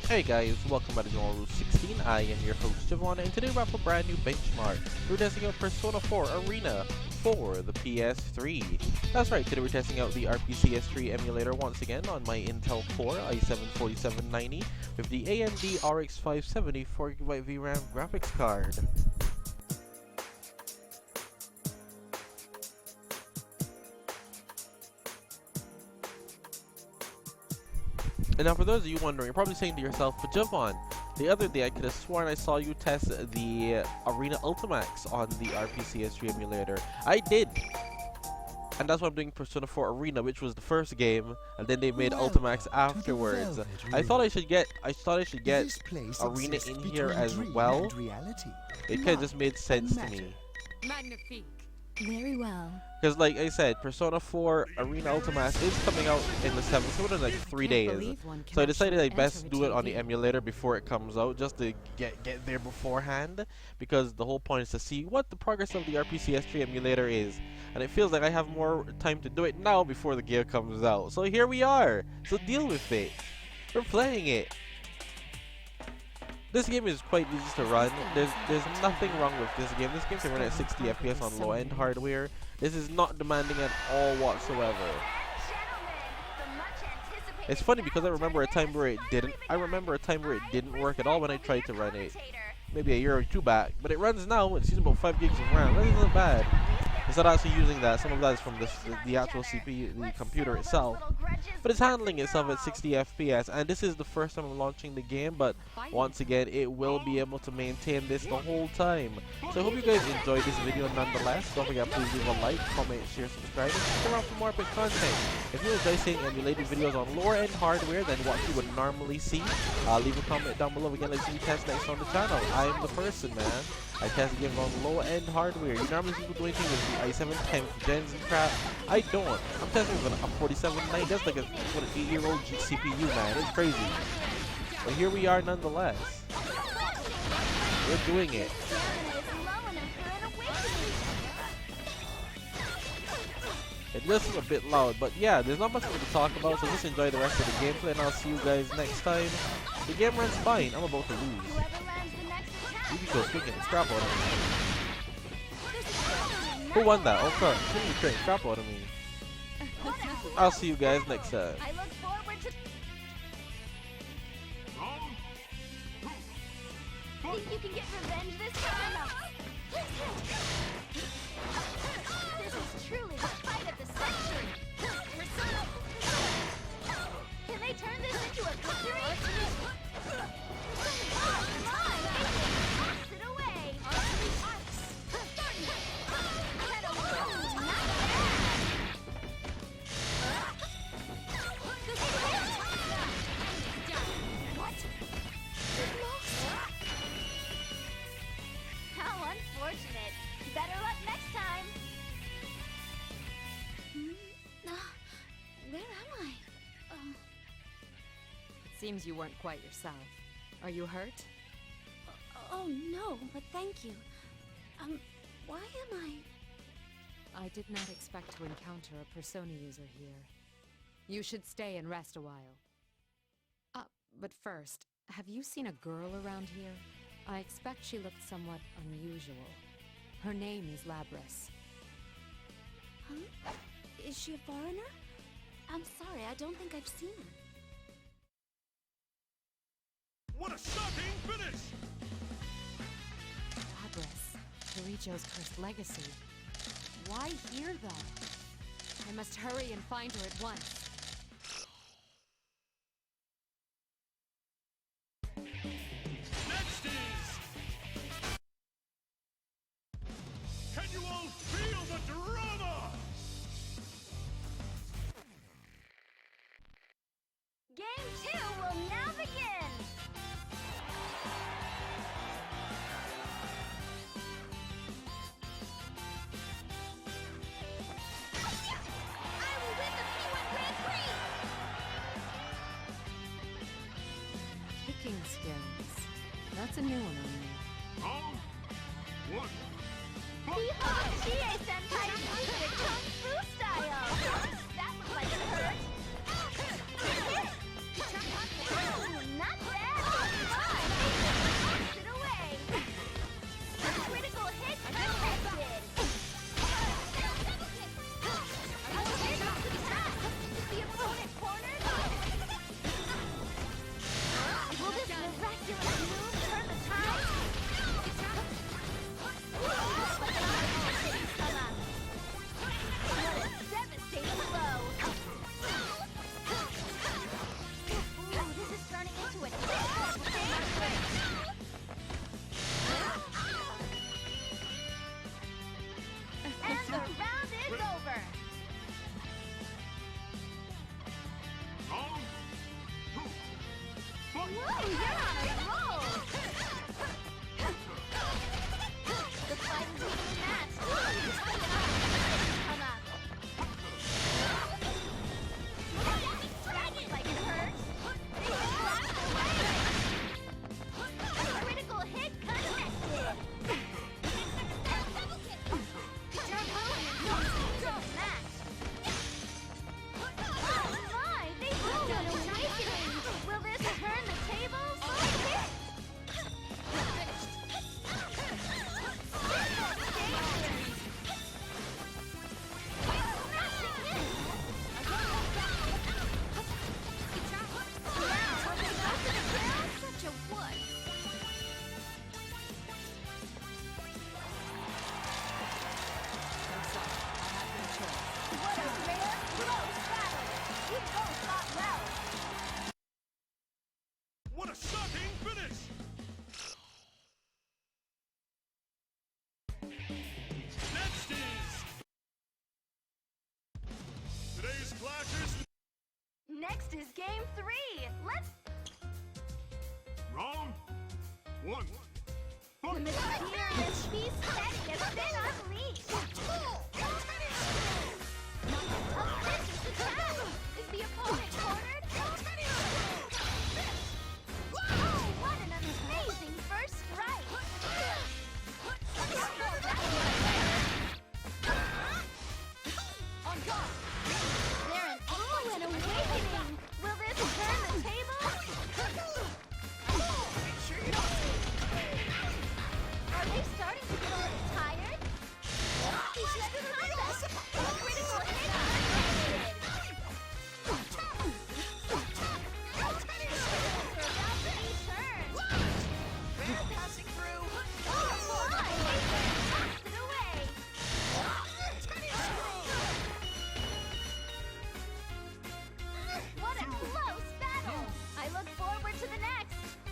Hey guys, welcome back to Normal Rule 16. I am your host Javon, and today we're up a brand new benchmark. We're testing out Persona 4 Arena for the PS3. That's right, today we're testing out the RPCS3 emulator once again on my Intel Core i7-4790 with the AMD RX-570 4GB VRAM graphics card. And now for those of you wondering, you're probably saying to yourself, but Javon, the other day I could have sworn I saw you test the Arena Ultimax on the RPCS3 emulator. I did! And that's why I'm doing Persona 4 Arena, which was the first game, and then they made Ultimax afterwards. I thought I should get Arena in here as well. It kind of just made sense to me. Magnifique. Very well. Because like I said, Persona 4 Arena Ultimax is coming out in the 7th, so in like 3 days. So I decided I best do it on the emulator before it comes out, just to get there beforehand. Because the whole point is to see what the progress of the RPCS3 emulator is. And it feels like I have more time to do it now before the game comes out. So here we are! So deal with it! We're playing it! This game is quite easy to run. There's nothing wrong with this game. This game can run at 60 FPS on low-end hardware. This is not demanding at all whatsoever. It's funny because I remember a time where it didn't. Work at all when I tried to run it. Maybe a year or two back. But it runs now. It's using about 5 gigs of RAM. That isn't bad. It's not actually using that. Some of that is from the actual CPU, the computer itself. But it's handling itself at 60 FPS. And this is the first time I'm launching the game. But once again, it will be able to maintain this the whole time. So I hope you guys enjoyed this video nonetheless. Don't forget, please leave a like, comment, share, subscribe, and stick around for more epic content. If you enjoy seeing emulated videos on lower end hardware than what you would normally see, leave a comment down below. Again, let's see you test next on the channel. I am the person, man. I test games on low-end hardware. You normally see people doing things with the i7 10th gens and crap. I don't. I'm testing with a 4790. That's like an 8-year-old CPU, man. It's crazy. But here we are nonetheless. We're doing it. It does seem a bit loud, but yeah, there's not much more to talk about, so just enjoy the rest of the gameplay, and I'll see you guys next time. The game runs fine. I'm about to lose. You can go kicking the scrap out of me. Who won that? Oh, crap. You can straight scrap out of me. I'll see you guys next time. I look forward to. Think you can get revenge this time? This is truly the fight of the century. Can they turn this into a victory? Unfortunate. Better luck next time. Where am I? It seems you weren't quite yourself. Are you hurt? Oh no, but thank you. Why am I? I did not expect to encounter a Persona user here. You should stay and rest a while. But first, have you seen a girl around here? I expect she looked somewhat unusual. Her name is Labris. Huh? Is she a foreigner? I'm sorry, I don't think I've seen her. What a shocking finish! Labris, Kirijo's cursed legacy. Why here, though? I must hurry and find her at once. Next is... Can you all feel the drama? Game 2 will now begin! I will win the P1 Grand Prix! Kicking skills. That's a new one on me. Round 1. PS3 the Kung Fu style! That looks like it hurt! Ooh, not bad! Whoa, you're on a roll! The fight is evenly matched. Come up. Like it hurts. They just blocked away. A critical hit connected. Your opponent comes into the match. Oh my! They rolled an awakening. Will this turn the tables? What a rare, close battle! You both fought well! What a shocking finish! Next is today's clashers. Next is game 3. Let's... Round 1. The Fight! mysterious beast Teddy has been unleashed! A vicious attack! Is the opponent cornered? Oh, what an amazing first strike! On guard! An awakening! Will this turn the tables? Are they starting to get a little tired? Let's contest! A critical hit connected! For about 3 turns! Rare passing through! Oh my! Tossed it away! What a close battle! I look forward to the next!